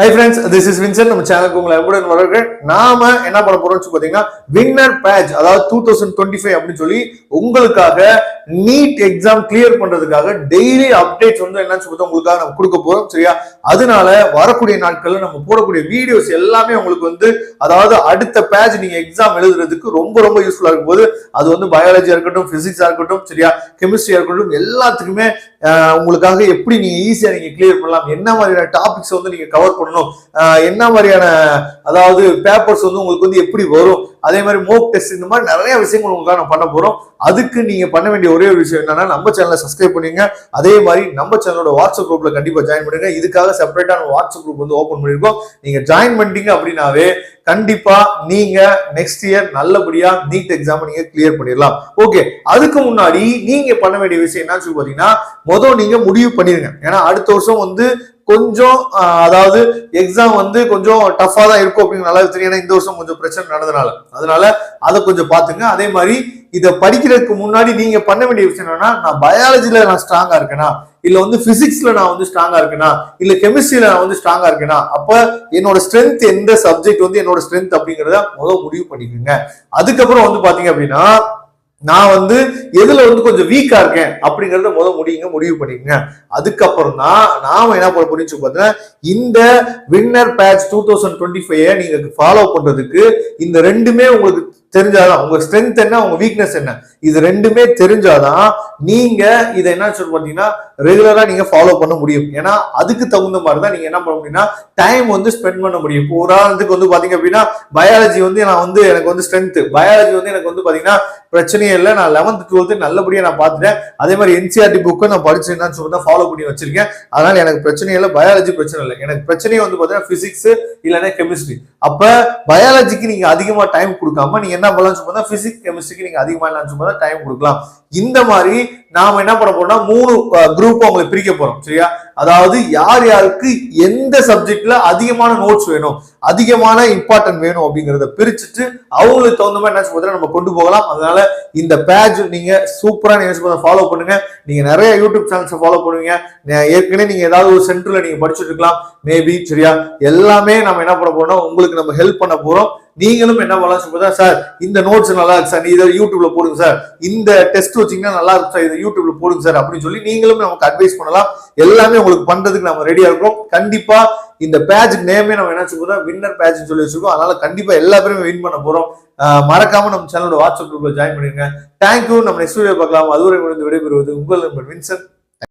Hi friends, this is Vincent. நம்ம சேனலுக்கு உங்களை அன்புடன் வரவேற்கிறேன். நாம என்ன பண்ண போறோம்னு பாத்தீங்கன்னா வின்னர் பேட்ச் அதாவது 2025 அப்படின்னு சொல்லி உங்களுக்காக நீட் எக்ஸாம் கிளியர் பண்றதுக்காக டெய்லி அப்டேட்ஸ் வந்து என்னன்னு சொல்லி உங்களுக்காக நம்ம கொடுக்க போறோம். சரியா? அதனால வரக்கூடிய நாட்கள்ல நம்ம போடக்கூடிய வீடியோஸ் எல்லாமே உங்களுக்கு வந்து அதாவது அடுத்த பேட்ச் நீங்க எக்ஸாம் எழுதுறதுக்கு ரொம்ப ரொம்ப யூஸ்ஃபுல்லா இருக்கும் போது அது வந்து பயாலஜியா இருக்கட்டும், பிசிக்ஸா இருக்கட்டும், சரியா, கெமிஸ்ட்ரியா இருக்கட்டும், எல்லாத்துக்குமே உங்களுக்காக எப்படி நீங்க ஈஸியா நீங்க கிளியர் பண்ணலாம், என்ன மாதிரியான டாபிக்ஸ் வந்து நீங்க கவர் பண்ணணும், என்ன மாதிரியான அதாவது பேப்பர்ஸ் வந்து உங்களுக்கு வந்து எப்படி வரும், அதே மாதிரி மோக் டெஸ்ட், இந்த மாதிரி நிறைய விஷயங்கள் உங்களுக்காக நம்ம பண்ண போறோம். அதுக்கு நீங்க பண்ண வேண்டிய ஒரே ஒரு விஷயம் என்னன்னா நம்ம சேனலை சப்ஸ்கிரைப் பண்ணுங்க. அதே மாதிரி நம்ம சேனலோட வாட்ஸ்அப் குரூப்ல கண்டிப்பா ஜாயின் பண்ணுங்க. இதுக்காக செப்பரேட்டான வாட்ஸ்அப் குரூப் வந்து ஓபன் பண்ணிருக்கோம். நீங்க ஜாயின் பண்ணிட்டீங்க அப்படின்னாவே கண்டிப்பா நீங்க நெக்ஸ்ட் இயர் நல்லபடியா நீட் எக்ஸாம் நீங்க கிளியர் பண்ணிடலாம். ஓகே, அதுக்கு முன்னாடி நீங்க பண்ண வேண்டிய விஷயம் என்னன்னு சொல்லி பாத்தீங்கன்னா முதல் நீங்க முடிவு பண்ணிருங்க. ஏன்னா அடுத்த வருஷம் வந்து கொஞ்சம் அதாவது எக்ஸாம் வந்து கொஞ்சம் டஃபா தான் இருக்கும் அப்படின்னு நல்லா தெரியும். ஏன்னா இந்த வருஷம் கொஞ்சம் பிரச்சனை நடந்தனால அதனால அதை கொஞ்சம் பாத்துங்க. அதே மாதிரி இதை படிக்கிறதுக்கு முன்னாடி நீங்க பண்ண வேண்டிய விஷயம் என்னன்னா, நான் பயாலஜில நான் ஸ்ட்ராங்கா இருக்கேனா, இல்ல வந்து பிசிக்ஸ்ல நான் வந்து ஸ்ட்ராங்கா இருக்கேனா, இல்ல கெமிஸ்ட்ரியில நான் வந்து ஸ்ட்ராங்கா இருக்கேனா, அப்ப என்னோட ஸ்ட்ரென்த் எந்த சப்ஜெக்ட் வந்து என்னோட ஸ்ட்ரென்த் அப்படிங்கறத முதல் முடிவு பண்ணிக்கோங்க. அதுக்கப்புறம் வந்து பாத்தீங்க அப்படின்னா நான் வந்து எதுல வந்து கொஞ்சம் வீக்கா இருக்கேன் அப்படிங்கறத முடிவு பண்ணிக்கங்க. அதுக்கப்புறம் தான் நாம என்ன பண்ண போறோம்னு பார்த்தீங்கன்னா இந்த வின்னர் பேட்ச் 2025 நீங்க ஃபாலோ பண்றதுக்கு இந்த ரெண்டுமே உங்களுக்கு தெரிஞ்சாதான், உங்க ஸ்ட்ரென்த் என்ன, உங்க வீக்னஸ் என்ன, இது ரெண்டுமே தெரிஞ்சாதான் நீங்க இதை என்ன சொல்ல பாத்தீங்கன்னா ரெகுலரா நீங்க ஃபாலோ பண்ண முடியும். ஏன்னா அதுக்கு தகுந்த மாதிரி தான் நீங்க என்ன பண்ண முடியும்னா டைம் வந்து ஸ்பெண்ட் பண்ண முடியும். இப்போ உதாரணத்துக்கு வந்து பாத்தீங்க அப்படின்னா பயாலஜி வந்து நான் வந்து எனக்கு வந்து ஸ்ட்ரென்த், பயாலஜி வந்து எனக்கு வந்து பாத்தீங்கன்னா பிரச்சனையே இல்லை, நான் 11th 12th நல்லபடியா நான் பார்த்துட்டேன். அதே மாதிரி என்சிஆர்டி புக்கை நான் படிச்சு என்னன்னு சொல்லி ஃபாலோ பண்ணி வச்சிருக்கேன். அதனால எனக்கு பிரச்சனை இல்லை, பயாலஜி பிரச்சனை இல்லை. எனக்கு பிரச்சனையே வந்து பாத்தீங்கன்னா பிசிக்ஸ் இல்லைன்னா கெமிஸ்ட்ரி. அப்ப பயாலஜிக்கு நீங்க அதிகமா டைம் கொடுக்காம நீங்க என்ன பண்ணலாம் சொன்னா பிசிக்ஸ் கெமிஸ்ட்ரிக்கு நீங்க அதிகமா என்ன டைம் கொடுக்கலாம். இந்த மாதிரி நாம என்ன பண்ண போறோம்னா 3 குரூப் உங்களுக்கு பிரிக்க போறோம். சரியா? அதாவது யார் யாருக்கு எந்த சப்ஜெக்ட்ல அதிகமான நோட்ஸ் வேணும், அதிகமான இம்பார்ட்டன்ட் வேணும் அப்படிங்கறத பிரிச்சுட்டு அவங்களுக்கு தகுந்த மாதிரி என்ன நம்ம கொண்டு போகலாம். அதனால இந்த பேட்ச் நீங்க சூப்பரா நீங்க ஃபாலோ பண்ணுங்க. நீங்க நிறைய யூடியூப் சேனல்ஸ் ஃபாலோ பண்ணுவீங்க. ஏற்கனவே நீங்க ஏதாவது ஒரு சென்டர்ல நீங்க படிச்சுட்டு இருக்கலாம் மேபி. சரியா? எல்லாமே நம்ம என்ன பண்ண போறோம், உங்களுக்கு நம்ம ஹெல்ப் பண்ண போறோம். நீங்களும் என்ன பண்ணலாம் சொல்லுங்க, சார் இந்த நோட்ஸ் நல்லா இருக்கு சார், இதை யூடியூப்ல போடுங்க சார், இந்த டெஸ்ட் வச்சீங்கன்னா நல்லா இருக்கு சார், இதை யூடியூப்ல போடுங்க சார் அப்படின்னு சொல்லி நீங்களும் நமக்கு அட்வைஸ் பண்ணலாம். எல்லாமே உங்களுக்கு பண்றதுக்கு நம்ம ரெடியா இருக்கோம். கண்டிப்பா இந்த பேட்ச் நேமே நம்ம என்ன சொல்றோம், வின்னர் பேட்ச் சொல்லி வச்சிருக்கோம். அதனால கண்டிப்பா எல்லா பேருமே வின் பண்ண போறோம். மறக்காம நம்ம சேனலோட வாட்ஸ்அப் குரூப்ல ஜாயின் பண்ணிருங்க. தேங்க்யூ. நம்ம நெக்ஸ்ட் வீடியோ பார்க்கலாம். அதுவரை விடைபெறுவது உங்கள் நண்பர் வின்சென்ட்.